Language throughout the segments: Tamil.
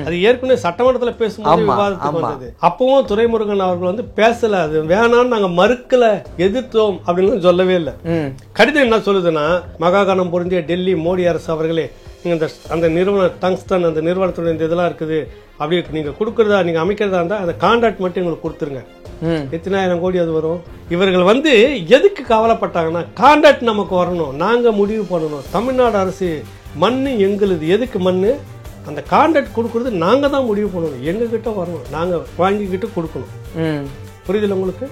அது ஏற்கனவே சட்டமன்றத்தில் பேசும்போது விவாதத்துக்கு வந்தது. அப்பவும் துரைமுருகன் அவர்கள் வந்து பேசல, அது வேணான்னு நாங்க மறுக்கல, எதிர்த்தோம் அப்படின்னு சொல்லவே இல்லை. கடிதம் என்ன சொல்லுதுன்னா, மகாகணம் பொருந்திய டெல்லி மோடி அரசு அவர்களே, நீங்க அந்த நிறுவனம் டங்ஸ்டன் அந்த நிறுவனத்துடைய இந்த இதெல்லாம் இருக்குது, அப்படி நீங்க கொடுக்கறதா நீங்க அமைக்கிறதா இருந்தா அந்த கான்ட்ராக்ட் மட்டும் எங்களுக்கு கொடுத்துருங்க. எத்தனாயிரம் கோடி அது வரும். இவர்கள் வந்து எதுக்கு கவலைப்பட்டாங்கன்னா, கான்ட்ராக்ட் நமக்கு வரணும், நாங்க முடிவு பண்ணணும். தமிழ்நாடு அரசு மண்ணு எங்களுது, எதுக்கு மண்ணு, அந்த கான்ட்ராக்ட் கொடுக்கறது நாங்க தான் முடிவு பண்ணணும், எங்க கிட்ட வரணும், நாங்க வாங்கிக்கிட்டு கொடுக்கணும். புரியுதுல உங்களுக்கு?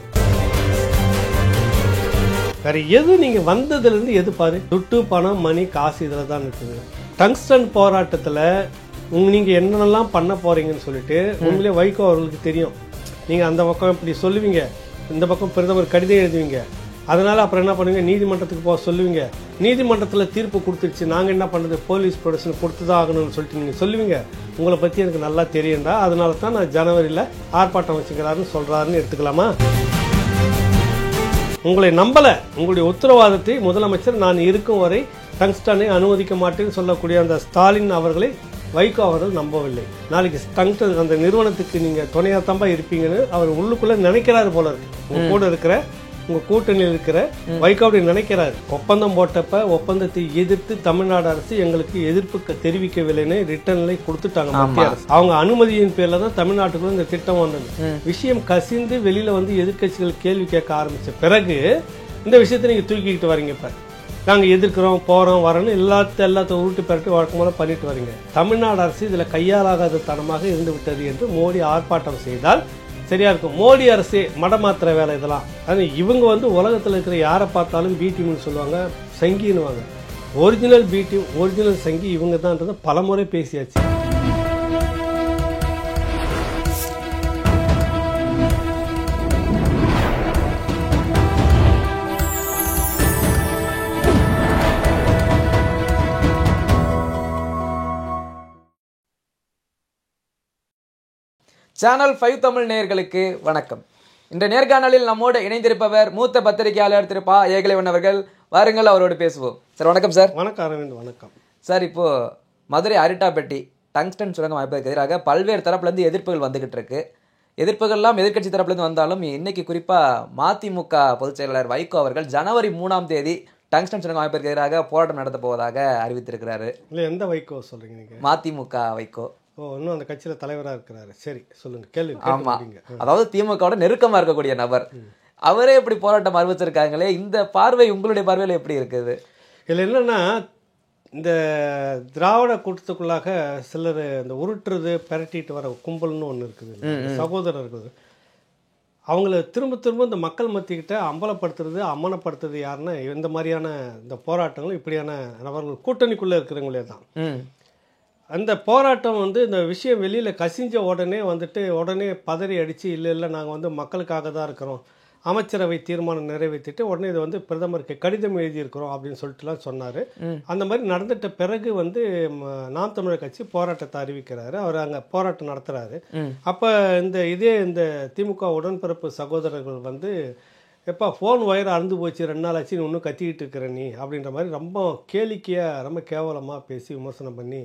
வேற எது நீங்க வந்ததுல இருந்து எது பாரு, துட்டு பணம் மணி காசு இதுல தான் இருக்குது. டங்ஸ்டன் போராட்டத்துல நீங்க என்னென்னலாம் பண்ண போறீங்கன்னு சொல்லிட்டு உண்மையிலே வைகோ அவர்களுக்கு தெரியும். நீங்க அந்த பக்கம் இப்படி சொல்லுவீங்க, இந்த பக்கம் பிரதமர் கடிதம் எழுதுவீங்க, அதனால அப்புறம் என்ன பண்ணுவீங்க, நீதிமன்றத்துக்கு போக சொல்லுவீங்க, நீதிமன்றத்தில் தீர்ப்பு கொடுத்துருச்சு, நாங்கள் என்ன பண்ணுறது, போலீஸ் ப்ரொடக்ஷன் கொடுத்துதான் ஆகணும்னு சொல்லிட்டு நீங்கள் சொல்லுவீங்க. உங்களை பற்றி எனக்கு நல்லா தெரியும்டா, அதனால தான் நான் ஜனவரியில் ஆர்ப்பாட்டம் வச்சுக்கிறாருன்னு சொல்கிறாருன்னு எடுத்துக்கலாமா? உங்களை நம்பலை, உங்களுடைய உத்தரவாதத்தை முதலமைச்சர் நான் இருக்கும் வரை டங்ஸ்டனை அனுமதிக்க மாட்டேன்னு சொல்லக்கூடிய அந்த ஸ்டாலின் அவர்களை வைகோ அவர்கள் நம்பவில்லை. நாளைக்கு டங்ஸ்டன் அந்த நிறுவனத்துக்கு நீங்க துணையாத்தம்பா இருப்பீங்கன்னு அவர் உள்ளுக்குள்ள நினைக்கிறாரு போல இருக்கு. உங்க கூட இருக்கிற உங்க கூட்டணியில் இருக்கிற வைகோ அப்படி நினைக்கிறாரு. ஒப்பந்தம் போட்டப்ப ஒப்பந்தத்தை எதிர்த்து தமிழ்நாடு அரசு எங்களுக்கு எதிர்ப்பு தெரிவிக்கவில்லைன்னு ரிட்டர்ன்ல கொடுத்துட்டாங்க மத்திய அரசு. அவங்க அனுமதியின் பேர்ல தான் தமிழ்நாட்டுக்குள்ள இந்த திட்டம் வந்தது. விஷயம் கசிந்து வெளியில வந்து எதிர்கட்சிகள் கேள்வி கேட்க ஆரம்பிச்ச பிறகு இந்த விஷயத்தை நீங்க தூக்கிக்கிட்டு வரீங்க. இப்ப நாங்க எதிர்க்கிறோம், போறோம், வரோன்னு எல்லாத்தையும் உருட்டு பெருட்டு வழக்கமாக பண்ணிட்டு வரீங்க. தமிழ்நாடு அரசு இதுல கையாளாகாத தனமாக இருந்து விட்டது என்று மோடி ஆர்ப்பாட்டம் செய்தால் சரியா இருக்கும். மோடி அரசே மடமாத்திர வேலை இதெல்லாம். அது இவங்க வந்து உலகத்தில் இருக்கிற யாரை பார்த்தாலும் பி டீம்னு சொல்லுவாங்க, சங்கின்னுவாங்க. ஒரிஜினல் பி டீம், ஒரிஜினல் சங்கி இவங்க தான் பலமுறை பேசியாச்சு. சேனல் 5 தமிழ் நேயர்களுக்கு வணக்கம். இந்த நேர்காணலில் நம்மோடு இணைந்திருப்பவர் மூத்த பத்திரிகையாளர் திரு பா. ஏகலைவன் அவர்கள். வாருங்கள், அவரோடு பேசுவோம். சார் வணக்கம். சார் வணக்கம் அரவிந்த். வணக்கம் சார். இப்போ மதுரை அரிட்டாப்பட்டி டங்ஸ்டன் சுரங்கம் அமைப்பதற்கு எதிராக பல்வேறு தரப்புலேருந்து எதிர்ப்புகள் வந்துகிட்டு இருக்கு. எதிர்ப்புகள்லாம் எதிர்கட்சி தரப்புலேருந்து வந்தாலும் இன்னைக்கு குறிப்பாக மதிமுக பொதுச் செயலாளர் வைகோ அவர்கள் ஜனவரி 3ஆம் தேதி டங்ஸ்டன் சுரங்கம் அமைப்பதற்கு எதிராக போராட்டம் நடத்த போவதாக அறிவித்திருக்கிறாரு. இல்லை, எந்த வைகோ சொல்றீங்க நீங்க? மதிமுக வைகோ. இன்னும் அந்த கட்சியில தலைவராக இருக்கிறாரு. சரி, சொல்லுங்க, கேள்வி. ஆமா, அதாவது திமுகவோட நெருக்கமா இருக்கக்கூடிய நபர் அவரே இப்படி போராட்டம் அறிவிச்சிருக்காங்களே, இந்த பார்வை உங்களுடைய பார்வையில எப்படி இருக்குது? இதுல என்னன்னா, இந்த திராவிட கூட்டத்துக்குள்ளாக சிலர் இந்த உருட்டுறது பெரட்டிட்டு வர கும்பல்னு ஒன்று இருக்குது, சகோதரர்கள். அவங்கள திரும்ப திரும்ப இந்த மக்கள் மத்திக்கிட்ட அம்பலப்படுத்துறது, அம்மனப்படுத்துறது யாருன்னா இந்த மாதிரியான இந்த போராட்டங்கள், இப்படியான நபர்கள் கூட்டணிக்குள்ளே இருக்கிறவங்களே தான். அந்த போராட்டம் வந்து இந்த விஷயம் வெளியில் கசிஞ்ச உடனே பதறி அடித்து, இல்லை நாங்கள் வந்து மக்களுக்காக தான் இருக்கிறோம், அமைச்சரவை தீர்மானம் நிறைவேற்றிட்டு உடனே இது வந்து பிரதமருக்கு கடிதம் எழுதியிருக்கிறோம் அப்படின்னு சொல்லிட்டுலாம் சொன்னார். அந்த மாதிரி நடந்துட்ட பிறகு வந்து நாம் தமிழர் கட்சி போராட்டத்தை அறிவிக்கிறாரு. அவர் அங்கே போராட்டம் நடத்துகிறாரு. அப்போ இந்த திமுக உடன்பிறப்பு சகோதரர்கள் வந்து, எப்போ ஃபோன் ஒயர் அறுந்து போச்சு, 2 நாள் ஆச்சு, இன்னும் கத்திக்கிட்டு இருக்கிற நீ அப்படின்ற மாதிரி ரொம்ப கேளிக்கையாக ரொம்ப கேவலமாக பேசி விமர்சனம் பண்ணி,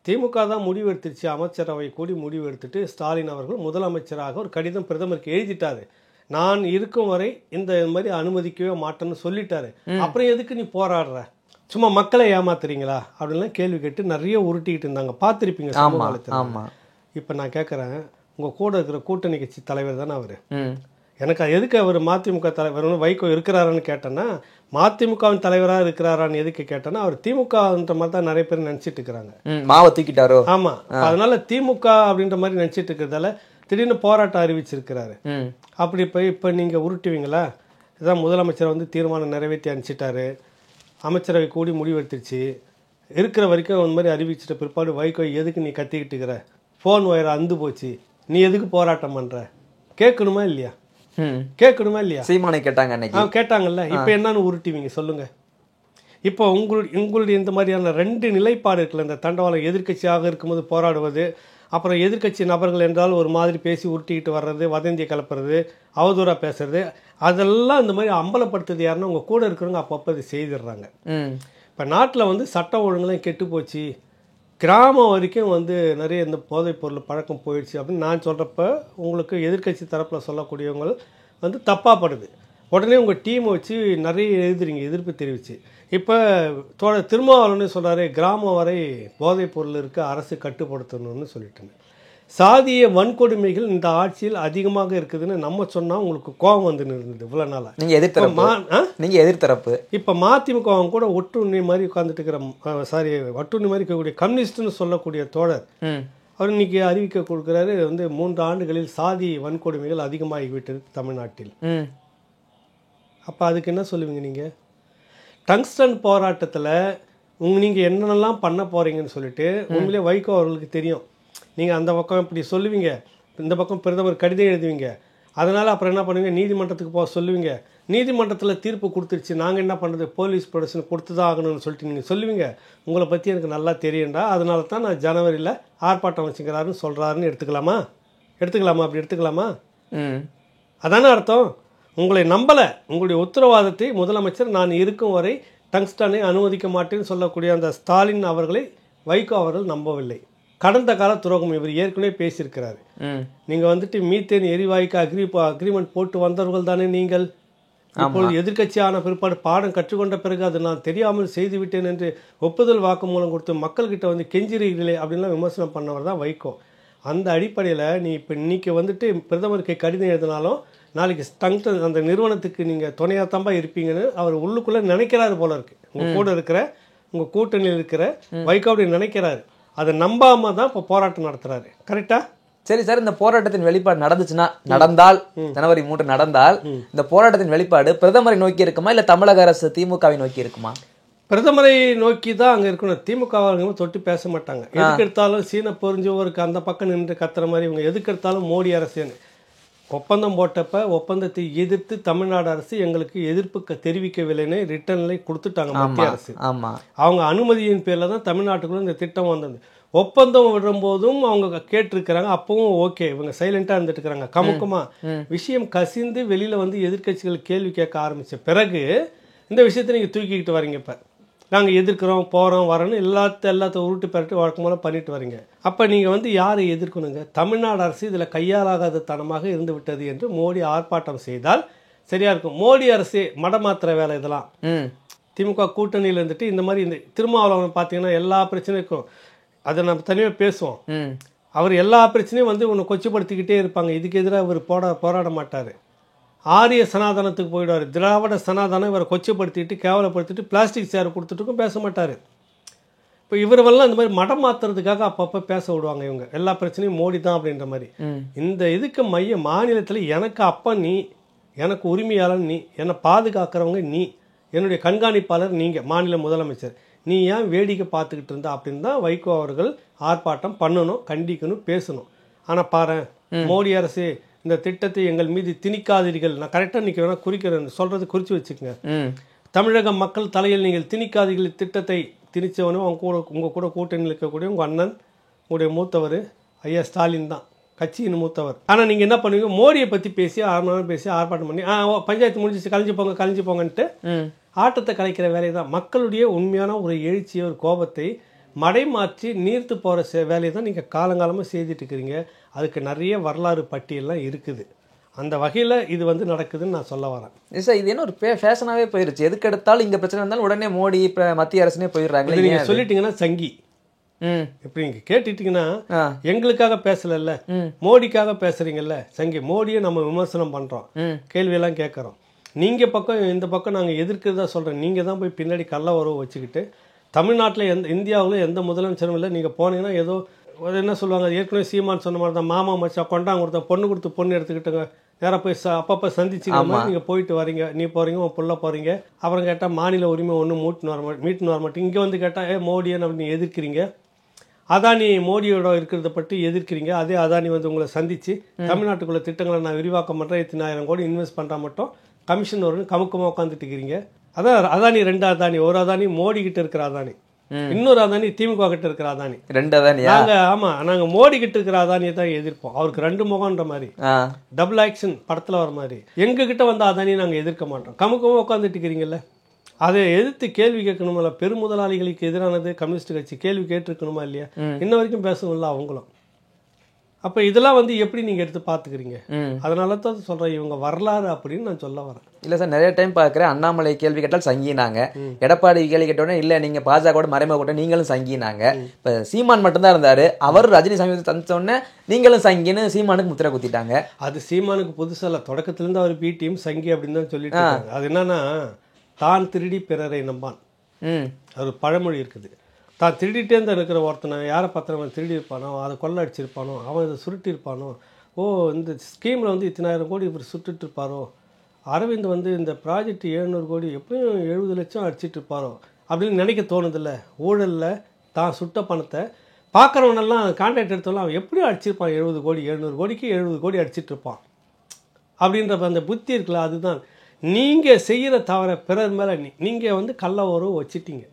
திமுக தான் முடிவு எடுத்துருச்சு, அமைச்சரவை கூடி முடிவு எடுத்துட்டு ஸ்டாலின் அவர்கள் முதலமைச்சராக ஒரு கடிதம் பிரதமருக்கு எழுதிட்டாரு. நான் இருக்கும் வரை இந்த மாதிரி அனுமதிக்கவே மாட்டேன்னு சொல்லிட்டாரு. அப்புறம் எதுக்கு நீ போராடுற, சும்மா மக்களை ஏமாத்துறீங்களா அப்படின்லாம் கேள்வி கேட்டு நிறைய உருட்டிக்கிட்டு இருந்தாங்க. பார்த்துருப்பீங்க சமூகத்தில். இப்போ நான் கேட்குறேன், உங்கள் கூட இருக்கிற கூட்டணி கட்சி தலைவர் தானே அவர். எனக்கு எதுக்கு அவர் மதிமுக தலைவர் வைகோ இருக்கிறாரான்னு கேட்டேன்னா, மதிமுகவின் தலைவராக இருக்கிறாரான்னு எதுக்கு கேட்டேன்னா, அவர் திமுகன்ற மாதிரி தான் நிறைய பேர் நினச்சிட்டு இருக்கிறாங்க. மாவை தூக்கிட்டாரோ? ஆமாம், அதனால திமுக அப்படின்ற மாதிரி நினச்சிட்டு இருக்கிறதால திடீர்னு போராட்டம் அறிவிச்சிருக்கிறாரு. அப்படி இப்போ நீங்கள் உருட்டுவீங்களா? இதான் முதலமைச்சர் வந்து தீர்மானம் நிறைவேற்றி அனுப்பிச்சிட்டாரு, அமைச்சரவை கூடி முடிவெடுத்துருச்சு, இருக்கிற வரைக்கும் அந்த மாதிரி அறிவிச்சிட்ட பிற்பாடு வைகோ எதுக்கு நீ கத்திக்கிட்டு இருக்கிற, ஃபோன் ஒயர் அந்து போச்சு, நீ எதுக்கு போராட்டம் பண்ணுற, கேட்கணுமா இல்லையா? கேட்கணுமா இல்லையா? சீமானை கேட்டாங்க, கேட்டாங்கல்ல. இப்போ என்னன்னு உருட்டுவீங்க சொல்லுங்க? இப்போ உங்களுடைய இந்த மாதிரியான 2 நிலைப்பாடு இருக்குல்ல, இந்த தண்டவாளம் எதிர்கட்சியாக இருக்கும்போது போராடுவது, அப்புறம் எதிர்கட்சி நபர்கள் என்றால் ஒரு மாதிரி பேசி உருட்டிக்கிட்டு வர்றது, வதந்தியை கலப்புறது, அவதூறாக பேசுறது, அதெல்லாம் இந்த மாதிரி அம்பலப்படுத்துறது யாருன்னா உங்கள் கூட இருக்கிறவங்க அப்பப்போ இது செய்திடுறாங்க. இப்போ நாட்டில் வந்து சட்டம் ஒழுங்குலாம் கெட்டு போச்சு, கிராமம் வரைக்கும் வந்து நிறைய இந்த போதைப் பொருள் பழக்கம் போயிடுச்சு அப்படின்னு நான் சொல்கிறப்ப உங்களுக்கு எதிர்க்கட்சி தரப்பில் சொல்லக்கூடியவங்க வந்து தப்பாக படுது. உடனே உங்கள் டீமை வச்சு நிறைய எழுதுறீங்க எதிர்ப்பு தெரிவித்து. இப்போ திருமாவளவன் சொல்கிறாரு கிராமம் வரை போதைப் பொருள் இருக்க அரசு கட்டுப்படுத்தணும்னு சொல்லிட்டுங்க. சாதிய வன்கொடுமைகள் இந்த ஆட்சியில் அதிகமாக இருக்குதுன்னு நம்ம சொன்னால் உங்களுக்கு கோபம் வந்து இருந்தது இவ்வளோ நாளாக. நீங்கள் எதிர்த்தரப்பு இப்போ மதிமுக அவங்க கூட ஒட்டுண்ணி மாதிரி உட்காந்துட்டு இருக்கிற ஒட்டுண்ணி மாதிரி இருக்கக்கூடிய கம்யூனிஸ்ட்னு சொல்லக்கூடிய தோழர் அவர் இன்னைக்கு அறிவிக்க கொடுக்குறாரு வந்து 3 ஆண்டுகளில் சாதி வன்கொடுமைகள் அதிகமாகிவிட்டது தமிழ்நாட்டில். அப்போ அதுக்கு என்ன சொல்லுவீங்க நீங்கள்? டங்ஸ்டன் போராட்டத்தில் நீங்கள் என்னென்னலாம் பண்ண போகிறீங்கன்னு சொல்லிட்டு உண்மையிலே வைகோ அவர்களுக்கு தெரியும். நீங்கள் அந்த பக்கம் இப்படி சொல்லுவீங்க, இந்த பக்கம் பிரதமர் கடிதம் எழுதுவீங்க, அதனால் அப்புறம் என்ன பண்ணுவீங்க, நீதிமன்றத்துக்கு போக சொல்லுவீங்க. நீதிமன்றத்தில் தீர்ப்பு கொடுத்துருச்சு, நாங்கள் என்ன பண்ணுறது, போலீஸ் ப்ரொடெக்ஷன் கொடுத்து தான் ஆகணும்னு சொல்லிட்டு நீங்கள் சொல்லுவீங்க. உங்களை பற்றி எனக்கு நல்லா தெரியும்டா, அதனால தான் நான் ஜனவரியில் ஆர்ப்பாட்டம் வச்சுக்கிறாருன்னு சொல்கிறாருன்னு எடுத்துக்கலாமா? அப்படி எடுத்துக்கலாமா? அதானே அர்த்தம். உங்களை நம்பலை, உங்களுடைய உத்தரவாதத்தை முதலமைச்சர் நான் இருக்கும் வரை டங்ஸ்டனை அனுமதிக்க மாட்டேன்னு சொல்லக்கூடிய அந்த ஸ்டாலின் அவர்களை வைகோ அவர்கள் நம்பவில்லை. கடந்த கால துரோகம் இவர் ஏற்கனவே பேசியிருக்கிறாரு. நீங்கள் வந்துட்டு மீத்தேன் எரிவாயுக்கு அக்ரிமெண்ட் போட்டு வந்தவர்கள் தானே நீங்கள். இப்பொழுது எதிர்கட்சியான பிற்பாடு பாடம் கற்றுக்கொண்ட பிறகு அது நான் தெரியாமல் செய்துவிட்டேன் என்று ஒப்புதல் வாக்கு மூலம் கொடுத்து மக்கள்கிட்ட வந்து கெஞ்சிறீர்களே அப்படின்லாம் விமர்சனம் பண்ணவர் தான் வைகோ. அந்த அடிப்படையில் நீ இப்போ இன்னைக்கு வந்துட்டு பிரதமருக்கு கடிதம் எழுதினாலும் நாளைக்கு டங்ஸ்டன் அந்த நிறுவனத்துக்கு நீங்கள் துணையாக தான்பா இருப்பீங்கன்னு அவர் உள்ளுக்குள்ளே நினைக்கிறாரு போல இருக்கு. உங்கள் கூட இருக்கிற உங்கள் கூட்டணியில் இருக்கிற வைகோ அப்படி நினைக்கிறாரு. அதை நம்பாம தான் இப்போ போராட்டம் நடத்துறாரு. கரெக்டா? சரி சார், இந்த போராட்டத்தின் வெளிப்பாடு நடந்தால் ஜனவரி 3 நடந்தால் இந்த போராட்டத்தின் வெளிப்பாடு பிரதமரை நோக்கி இருக்குமா இல்ல தமிழக அரசு திமுகவை நோக்கி இருக்குமா? பிரதமரை நோக்கி தான் அங்கே இருக்கணும். திமுக தொட்டு பேச மாட்டாங்க. எதுக்கு எடுத்தாலும் சீன பொறிஞ்சவருக்கு அந்த பக்கம் நின்று கத்துற மாதிரி இவங்க எதுக்கு எடுத்தாலும் மோடி அரசுன்னு ஒப்பந்தம் போட்டப்ப ஒப்பந்தத்தை எதிர்த்து தமிழ்நாடு அரசு எங்களுக்கு எதிர்ப்பு தெரிவிக்கவில்லைன்னு ரிட்டர்ன்ல கொடுத்துட்டாங்க மத்திய அரசு. அவங்க அனுமதியின் பேர்ல தான் தமிழ்நாட்டுக்குள்ள இந்த திட்டம் வந்தது. ஒப்பந்தம் விடும்போதும் அவங்க கேட்டிருக்கிறாங்க, அப்பவும் ஓகே, இவங்க சைலண்டா இருந்துட்டு இருக்கிறாங்க. கமுக்கமா விஷயம் கசிந்து வெளியில வந்து எதிர்கட்சிகள் கேள்வி கேட்க ஆரம்பிச்ச பிறகு இந்த விஷயத்தை நீங்க தூக்கிக்கிட்டு வரீங்க. இப்ப நாங்கள் எதிர்க்கிறோம், போகிறோம், வரோன்னு எல்லாத்தையும் உருட்டு பெரட்டு வழக்கம் போல பண்ணிட்டு வரீங்க. அப்போ நீங்கள் வந்து யாரை எதிர்க்கணுங்க? தமிழ்நாடு அரசு இதில் கையாலாகாத தனமாக இருந்து விட்டது என்று மோடி ஆர்ப்பாட்டம் செய்தால் சரியா இருக்கும். மோடி அரசு மடமாத்திர வேலை இதெல்லாம். திமுக கூட்டணியில் இருந்துட்டு இந்த மாதிரி இந்த திருமாவளவன் பார்த்தீங்கன்னா எல்லா பிரச்சனையும் இருக்கும். அதை நம்ம தனியாக பேசுவோம். அவர் எல்லா பிரச்சனையும் வந்து ஒன்று கொச்சப்படுத்திக்கிட்டே இருப்பாங்க. இதுக்கு எதிராக அவர் போராட மாட்டார். ஆரிய சனாதனத்துக்கு போயிடுவார். திராவிட சனாதனம் இவரை கொச்சப்படுத்திட்டு கேவலப்படுத்திட்டு பிளாஸ்டிக் சேர் கொடுத்துட்டுக்கும் பேச மாட்டார். இப்போ இவரெல்லாம் இந்த மாதிரி மடம் மாத்துறதுக்காக அப்பப்போ பேச விடுவாங்க. இவங்க எல்லா பிரச்சனையும் மோடி தான் அப்படின்ற மாதிரி. இந்த இதுக்கு மைய மாநிலத்தில் எனக்கு அப்பா நீ, எனக்கு உரிமையாளர் நீ, என்னை பாதுகாக்கிறவங்க நீ, என்னுடைய கண்காணிப்பாளர் நீங்கள், மாநில முதலமைச்சர், நீ ஏன் வேடிக்கை பார்த்துக்கிட்டு இருந்தா அப்படின்னு தான் வைகோ அவர்கள் ஆர்ப்பாட்டம் பண்ணணும், கண்டிக்கணும், பேசணும். ஆனால் பாரு, மோடி அரசு இந்த திட்டத்தை எங்கள் மீது திணிக்காதீர்கள். நான் கரெக்டாக இன்னைக்கு வேணா குறிக்கிறேன், சொல்றது குறித்து வச்சுக்கோங்க. தமிழக மக்கள் தலையில் நீங்கள் திணிக்காதீர்கள் திட்டத்தை திணிச்சவனும் உங்க கூட கூட்டணியில் இருக்கக்கூடிய உங்கள் அண்ணன், உங்களுடைய மூத்தவர் ஐயா ஸ்டாலின் தான், கட்சியின் மூத்தவர். ஆனால் நீங்கள் என்ன பண்ணுவீங்க, மோடியை பற்றி பேசி 6 மணி நேரம் பேசி ஆர்ப்பாட்டம் பண்ணி பஞ்சாயத்து முடிஞ்சிச்சு கலைஞ்சு போங்கன்ட்டு ஆட்டத்தை கலைக்கிற வேலை தான். மக்களுடைய உண்மையான ஒரு எழுச்சியை, ஒரு கோபத்தை மடைமாற்றி நீர்த்து போகிற வேலையை தான் நீங்கள் காலங்காலமாக செய்துட்டு இருக்கிறீங்க. அதுக்கு நிறைய வரலாறு பட்டியல்லாம் இருக்குது. அந்த வகையில் இது வந்து நடக்குதுன்னு நான் சொல்ல வரேன். சார், இது என்ன ஒரு ஃபேஷனாகவே போயிருச்சு. எதுக்கு எடுத்தாலும் இங்கே பிரச்சனை இருந்தாலும் உடனே மோடி மத்திய அரசுனே போயிடுறாங்க. நீங்கள் சொல்லிட்டீங்கன்னா சங்கி, இப்படி நீங்க கேட்டுட்டீங்கன்னா எங்களுக்காக பேசல, மோடிக்காக பேசுறீங்கல்ல சங்கி. மோடியை நம்ம விமர்சனம் பண்றோம், கேள்வியெல்லாம் கேட்கறோம். நீங்க பக்கம் இந்த பக்கம் நாங்கள் எதிர்க்கிறதா சொல்றேன். நீங்க தான் போய் பின்னாடி கள்ள உறவு வச்சுக்கிட்டு தமிழ்நாட்டில் இந்தியாவில் எந்த முதலமைச்சரும் இல்லை. நீங்கள் போனீங்கன்னா ஏதோ என்ன சொல்லுவாங்க, ஏற்கனவே சீமான் சொன்ன மாதிரி தான், மாமா மச்சா கொண்டாங்க கொடுத்தா பொண்ணு கொடுத்து பொண்ணு எடுத்துக்கிட்டுங்க, நேராக போய் அப்பப்போ சந்திச்சுக்கிற மாதிரி நீங்கள் போயிட்டு வரீங்க. நீ போகிறீங்க, உன் புள்ள போகிறீங்க. அப்புறம் கேட்டால் மாநில உரிமை ஒன்றும் மீட்டுன்னு வர மாட்டேங்க. இங்கே வந்து கேட்டால் மோடியை நீ எதிர்க்கிறீங்க. அதானி மோடியோட இருக்கிறத பற்றி எதிர்க்கிறீங்க. அதே அதானி வந்து உங்களை சந்தித்து தமிழ்நாட்டுக்குள்ள திட்டங்களை நான் விரிவாக்கம் பண்ணுறேன், 10,000 கோடி இன்வெஸ்ட் பண்ணுறா மட்டும் கமிஷன் வரும்னு கமுக்கமாக உட்காந்துட்டு இருக்கிறீங்க. அதான் அதானி 2 அதானி. ஒரு அதானி மோடி கிட்ட இருக்கிற அதானி, இன்னொரு அதானி திமுக கிட்ட இருக்கிற அதானி. 2 அதானி. ஆமா, நாங்க மோடி கிட்ட இருக்கிற அதானியை தான் எதிர்ப்போம். அவருக்கு 2 முகம்ன்ற மாதிரி, டபுள் ஆக்ஷன் படத்துல வர மாதிரி. எங்க கிட்ட வந்த அதானியை நாங்க எதிர்க்க மாட்டோம். கமுக்கமா உட்காந்துட்டு இருக்கிறீங்கல்ல, அதை எதிர்த்து கேள்வி கேட்கணுமா? பெருமுதலாளிகளுக்கு எதிரானது கம்யூனிஸ்ட் கட்சி கேள்வி கேட்டிருக்கணுமா இல்லையா? இன்ன வரைக்கும் பேசணும்ல அவங்களும். அப்போ இதெல்லாம் வந்து எப்படி நீங்கள் எடுத்து பார்த்துக்கிறீங்க? அதனால தான் சொல்கிறேன், இவங்க வரலாறு அப்படின்னு நான் சொல்ல வரேன். இல்லை சார், நிறைய டைம் பார்க்குறேன் அண்ணாமலை கேள்வி கேட்டால் சங்கினாங்க, எடப்பாடி கேள்வி கேட்டோடனே இல்லை நீங்கள் பாஜக மறைமுக கூட்ட நீங்களும் சங்கினாங்க. இப்போ சீமான் மட்டும்தான் இருந்தார், அவர் ரஜினி சமீபத்தில் தந்தோடனே நீங்களும் சங்கின்னு சீமானுக்கு முத்திரை குத்திட்டாங்க. அது சீமானுக்கு புதுசல்ல, தொடக்கத்துலேருந்து அவர் பி டீம் சங்கி அப்படின்னு தான் சொல்லிட்டு இருக்காங்க. அது என்னன்னா, தான் திருடி பிறரை நம்பான். அது பழமொழி இருக்குது. தான் திருடிட்டே இருந்து இருக்கிற ஒருத்தனை யாரை பத்திரவன் திருடி இருப்பானோ, அதை கொள்ளை அடிச்சிருப்பானோ, அவன் இதை சுருட்டியிருப்பானோ, ஓ இந்த ஸ்கீமில் வந்து இத்தனை ஆயிரம் கோடி இப்படி சுட்டுட்டு இருப்பாரோ, அரவிந்த் வந்து இந்த ப்ராஜெக்ட் 700 கோடி எப்படியும் 70 லட்சம் அடிச்சிட்டு இருப்பாரோ அப்படின்னு நினைக்க தோணுதில்ல. ஊழலில் தான் சுட்ட பணத்தை பார்க்குறவனெல்லாம் கான்ட்ராக்ட் எடுத்தவெல்லாம் அவன் எப்படியும் அடிச்சிருப்பான். 70 கோடி 700 கோடிக்கு 70 கோடி அடிச்சிட்டு இருப்பான் அப்படின்ற அந்த புத்தி இருக்குல்ல. அதுதான் நீங்கள் செய்கிற தவிர பிறர் மேலே நீங்கள் வந்து கள்ள உறவு வச்சிட்டீங்க,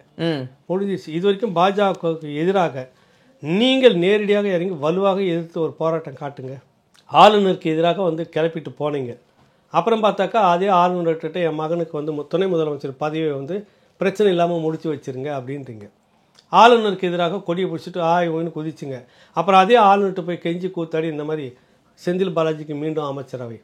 முடிஞ்சிச்சு. இது வரைக்கும் பாஜகவுக்கு எதிராக நீங்கள் நேரடியாக இறங்கி வலுவாக எதிர்த்து ஒரு போராட்டம் காட்டுங்க. ஆளுநருக்கு எதிராக வந்து கிளப்பிட்டு போனீங்க. அப்புறம் பார்த்தாக்கா அதே ஆளுநர்கிட்ட என் மகனுக்கு வந்து துணை முதலமைச்சர் பதவியை வந்து பிரச்சனை இல்லாமல் முடிச்சு வச்சுருங்க அப்படின்றீங்க. ஆளுநருக்கு எதிராக கொடியை பிடிச்சிட்டு ஒன்று குதிச்சுங்க. அப்புறம் அதே ஆளுநர்கிட்ட போய் கெஞ்சி கூத்தாடி இந்த மாதிரி செந்தில் பாலாஜிக்கு மீண்டும் அமைச்சரவை.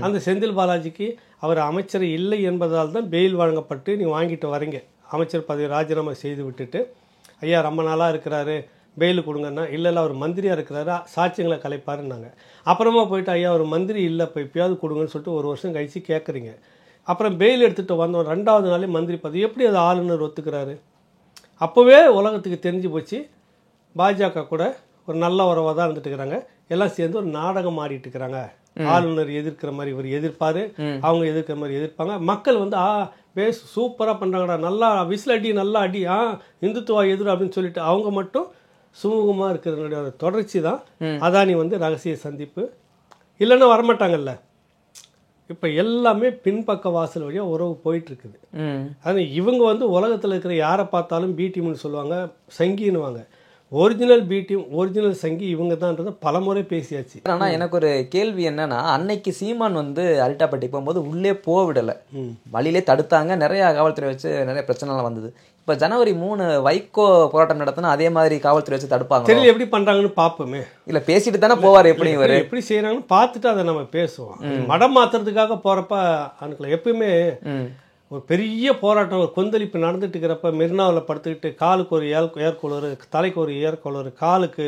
அந்த செந்தில் பாலாஜிக்கு அவர் அமைச்சர் இல்லை என்பதால் தான் பெயில் வழங்கப்பட்டு நீ வாங்கிட்டு வரீங்க. அமைச்சர் பதவி ராஜினாமா செய்து விட்டுட்டு ஐயா ரொம்ப நாளாக இருக்கிறாரு பெயில் கொடுங்கன்னா, இல்லை அவர் மந்திரியாக இருக்கிறாரு சாட்சியங்களை கலைப்பாருன்னாங்க. அப்புறமா போயிட்டு ஐயா ஒரு மந்திரி இல்லை இப்போ இப்போயாவது கொடுங்கன்னு சொல்லிட்டு 1 வருஷம் கழிச்சு கேட்குறீங்க. அப்புறம் பெயில் எடுத்துகிட்டு வந்தோம் 2வது நாளே மந்திரி பதவி. எப்படி அது ஆளுநர் ஒத்துக்கிறாரு? அப்போவே உலகத்துக்கு தெரிஞ்சு போச்சு பாஜக கூட ஒரு நல்ல உறவாக தான் இருந்துட்டு இருக்கிறாங்க. எல்லாம் சேர்ந்து ஒரு நாடகம் ஆடிட்டு இருக்கிறாங்க. ஆளுநர் எதிர்க்கிற மாதிரி இவர் எதிர்ப்பாரு, அவங்க எதிர்க்கிற மாதிரி எதிர்ப்பாங்க. மக்கள் வந்து பேஸ் சூப்பராக பண்ணுறாங்கடா, நல்லா விசில் அடி, நல்லா அடி, இந்துத்துவா எதிர் அப்படின்னு சொல்லிட்டு அவங்க மட்டும் சுமூகமாக இருக்கிற தொடர்ச்சி தான் அதானி வந்து ரகசிய சந்திப்பு. இல்லைன்னா வரமாட்டாங்கல்ல. இப்போ எல்லாமே பின்பக்க வாசல் வழியாக உறவு போயிட்டுருக்குது. ஆனால் இவங்க வந்து உலகத்தில் இருக்கிற யாரை பார்த்தாலும் பி டீம்னு சொல்லுவாங்க, சங்கின்னுவாங்க. ஒரிஜினல் பி டீம் ஒரிஜினல் சங்கி இவங்க தான்ன்றதை பலமுறை பேசியாச்சு. ஆனால் எனக்கு ஒரு கேள்வி என்னன்னா, அன்னைக்கு சீமான் வந்து அரிட்டாப்பட்டி போகும்போது உள்ளே போக விடலை, வழியிலே தடுத்தாங்க, நிறைய காவல்துறை வச்சு நிறைய பிரச்சனைலாம் வந்தது. இப்போ ஜனவரி 3 வைகோ போராட்டம் நடத்தினா அதே மாதிரி காவல்துறை வச்சு தடுப்பாங்க. தெரியல எப்படி பண்ணுறாங்கன்னு பார்ப்போமே. இல்லை பேசிட்டு தானே போவார், எப்படி செய்கிறாங்கன்னு பார்த்துட்டு அதை நம்ம பேசுவோம். மடம் மாற்றுறதுக்காக போகிறப்ப அனுக்கல. எப்பயுமே ஒரு பெரிய போராட்டம் ஒரு கொந்தளிப்பு நடந்துட்டு இருக்கிறப்ப மெரினாவில் படுத்துக்கிட்டு காலுக்கு ஒரு ஏர்கூலரு, தலைக்கு ஒரு ஏர்கூலரு, காலுக்கு